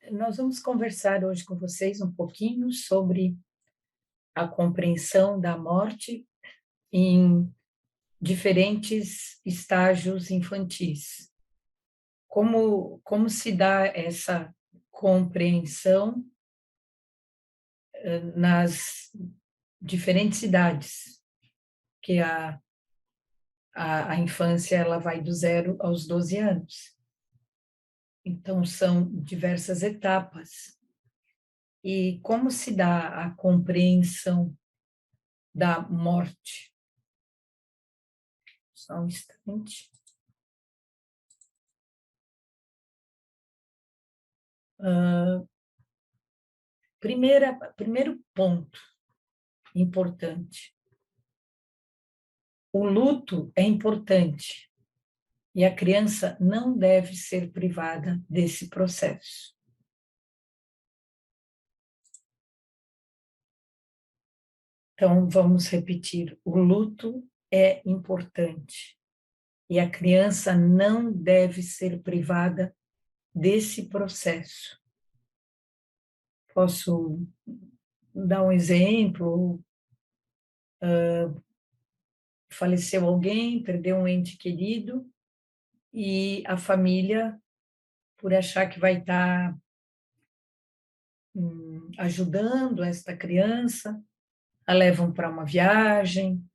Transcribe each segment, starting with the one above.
Nós vamos conversar hoje com vocês um pouquinho sobre a compreensão da morte em diferentes estágios infantis. Como se dá essa compreensão nas diferentes idades, que a infância ela vai do 0 aos 12 anos. Então, são diversas etapas. E como se dá a compreensão da morte? Só um instante. Primeiro ponto importante. O luto é importante e a criança não deve ser privada desse processo. Então, vamos repetir: o luto é importante e a criança não deve ser privada desse processo. Posso dar um exemplo? Faleceu alguém, perdeu um ente querido, e a família, por achar que vai estar ajudando esta criança, a levam para uma viagem,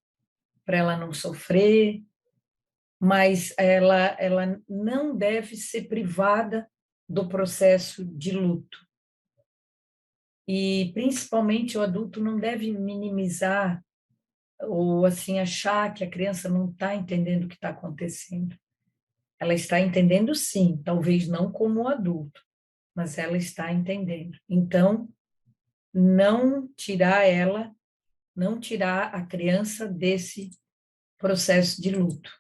para ela não sofrer, mas ela não deve ser privada do processo de luto. E, principalmente, o adulto não deve minimizar ou, assim, achar que a criança não está entendendo o que está acontecendo. Ela está entendendo, sim, talvez não como o adulto, mas ela está entendendo. Então, não tirar a criança desse processo de luto.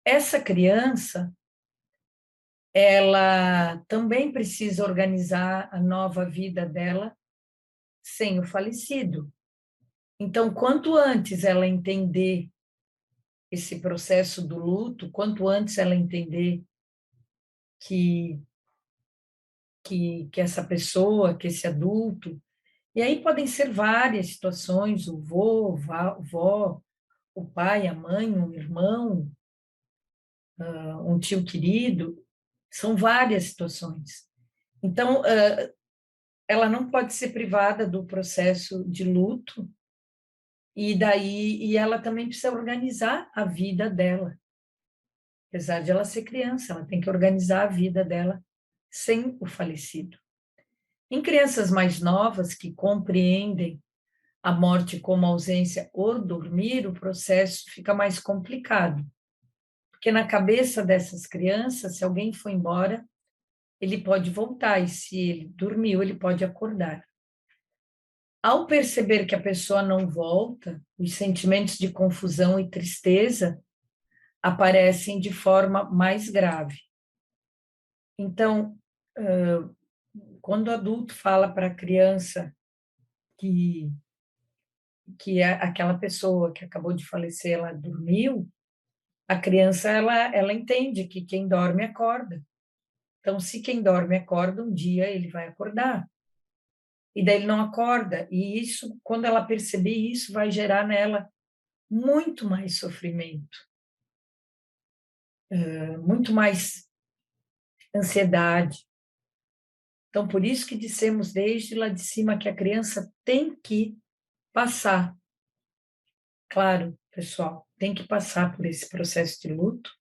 Essa criança, ela também precisa organizar a nova vida dela sem o falecido. Então, quanto antes ela entender esse processo do luto, quanto antes ela entender que essa pessoa, que esse adulto, e aí podem ser várias situações, o vô, a vó, o pai, a mãe, um irmão, um tio querido, são várias situações. Então, ela não pode ser privada do processo de luto, e ela também precisa organizar a vida dela. Apesar de ela ser criança, ela tem que organizar a vida dela sem o falecido. Em crianças mais novas que compreendem a morte como ausência ou dormir, o processo fica mais complicado. Porque na cabeça dessas crianças, se alguém for embora, ele pode voltar, e se ele dormiu, ele pode acordar. Ao perceber que a pessoa não volta, os sentimentos de confusão e tristeza aparecem de forma mais grave. Então, quando o adulto fala para a criança que aquela pessoa que acabou de falecer, ela dormiu, a criança ela entende que quem dorme acorda. Então, se quem dorme acorda, um dia ele vai acordar. E daí ele não acorda. E isso, quando ela perceber isso, vai gerar nela muito mais sofrimento, muito mais ansiedade. Então, por isso que dissemos desde lá de cima que a criança tem que passar. Claro, pessoal, tem que passar por esse processo de luto,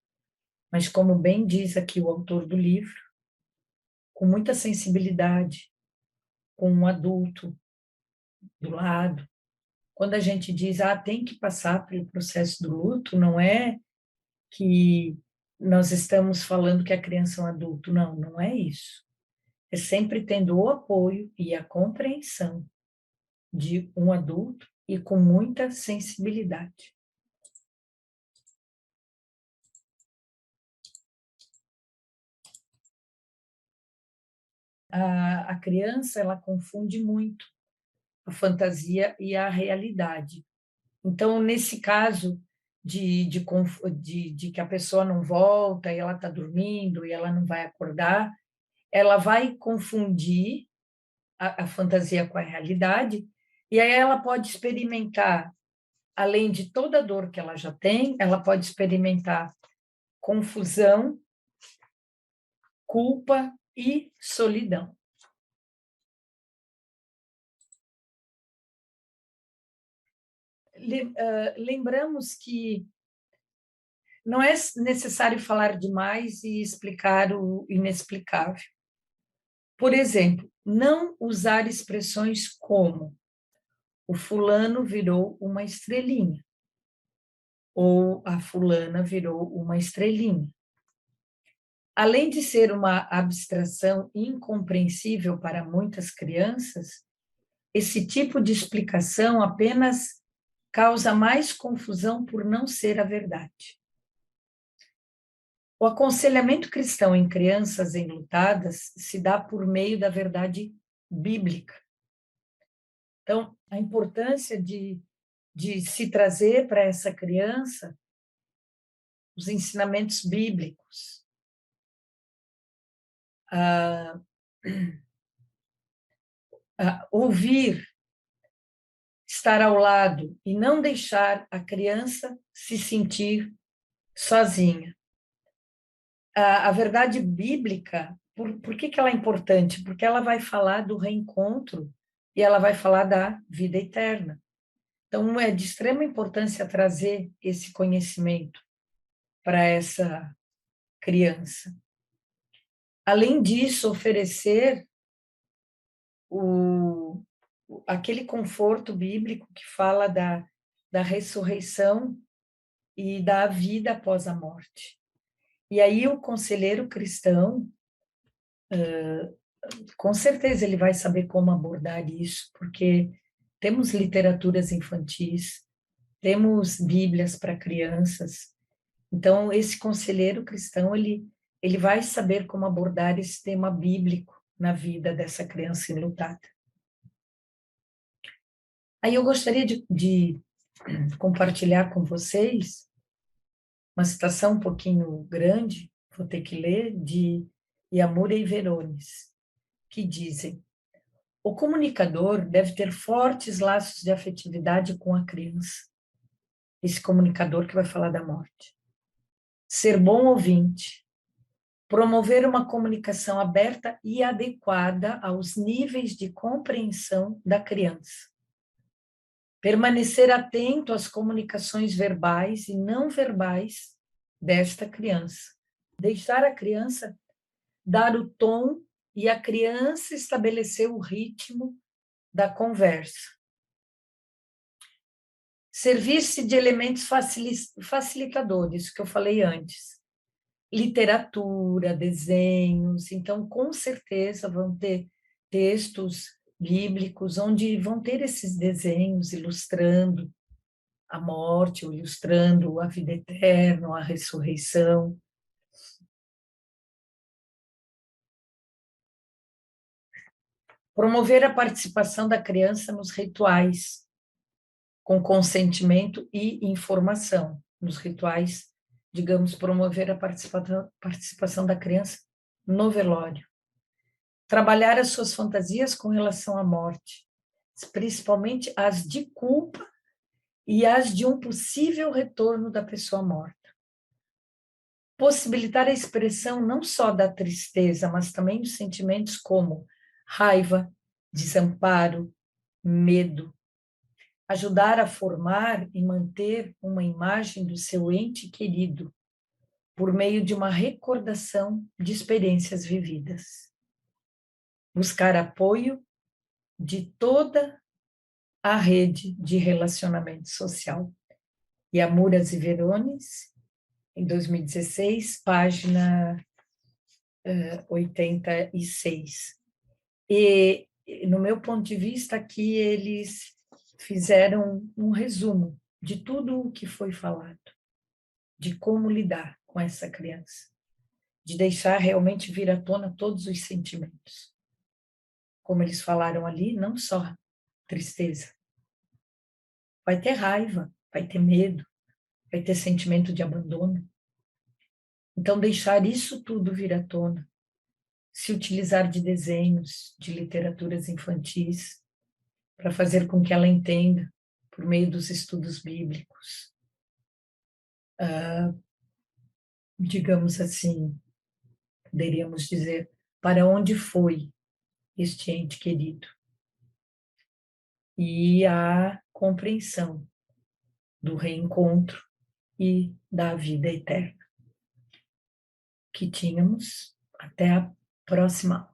mas como bem diz aqui o autor do livro, com muita sensibilidade, com um adulto do lado. Quando a gente diz, tem que passar pelo processo do luto, não é que nós estamos falando que a criança é um adulto. Não, não é isso. É sempre tendo o apoio e a compreensão de um adulto e com muita sensibilidade. A criança, ela confunde muito a fantasia e a realidade. Então, nesse caso, de que a pessoa não volta e ela está dormindo e ela não vai acordar, ela vai confundir a fantasia com a realidade, e aí ela pode experimentar, além de toda a dor que ela já tem, ela pode experimentar confusão, culpa e solidão. Lembramos que não é necessário falar demais e explicar o inexplicável. Por exemplo, não usar expressões como o fulano virou uma estrelinha ou a fulana virou uma estrelinha. Além de ser uma abstração incompreensível para muitas crianças, esse tipo de explicação apenas causa mais confusão por não ser a verdade. O aconselhamento cristão em crianças enlutadas se dá por meio da verdade bíblica. Então, a importância de se trazer para essa criança os ensinamentos bíblicos, ouvir, estar ao lado e não deixar a criança se sentir sozinha. A verdade bíblica, por que ela é importante? Porque ela vai falar do reencontro e ela vai falar da vida eterna. Então, é de extrema importância trazer esse conhecimento para essa criança. Além disso, oferecer aquele conforto bíblico que fala da ressurreição e da vida após a morte. E aí o conselheiro cristão, com certeza ele vai saber como abordar isso, porque temos literaturas infantis, temos bíblias para crianças. Então, esse conselheiro cristão, ele vai saber como abordar esse tema bíblico na vida dessa criança enlutada. Aí eu gostaria de compartilhar com vocês uma citação um pouquinho grande, vou ter que ler, de Yamura e Verones, que dizem: o comunicador deve ter fortes laços de afetividade com a criança. Esse comunicador que vai falar da morte. Ser bom ouvinte. Promover uma comunicação aberta e adequada aos níveis de compreensão da criança. Permanecer atento às comunicações verbais e não verbais desta criança. Deixar a criança dar o tom e a criança estabelecer o ritmo da conversa. Servir-se de elementos facilitadores, que eu falei antes. Literatura, desenhos, então com certeza vão ter textos bíblicos onde vão ter esses desenhos ilustrando a morte, ou ilustrando a vida eterna, a ressurreição. Promover a participação da criança nos rituais, com consentimento e informação. Nos rituais, digamos, promover a participação da criança no velório. Trabalhar as suas fantasias com relação à morte, principalmente as de culpa e as de um possível retorno da pessoa morta. Possibilitar a expressão não só da tristeza, mas também dos sentimentos como raiva, desamparo, medo. Ajudar a formar e manter uma imagem do seu ente querido por meio de uma recordação de experiências vividas. Buscar apoio de toda a rede de relacionamento social. Yamuras e Verones, em 2016, página 86. E, no meu ponto de vista, aqui eles fizeram um resumo de tudo o que foi falado, de como lidar com essa criança, de deixar realmente vir à tona todos os sentimentos. Como eles falaram ali, não só tristeza, vai ter raiva, vai ter medo, vai ter sentimento de abandono. Então, deixar isso tudo vir à tona, se utilizar de desenhos, de literaturas infantis, para fazer com que ela entenda, por meio dos estudos bíblicos, digamos assim, poderíamos dizer, para onde foi este ente querido, e a compreensão do reencontro e da vida eterna que tínhamos. Até a próxima.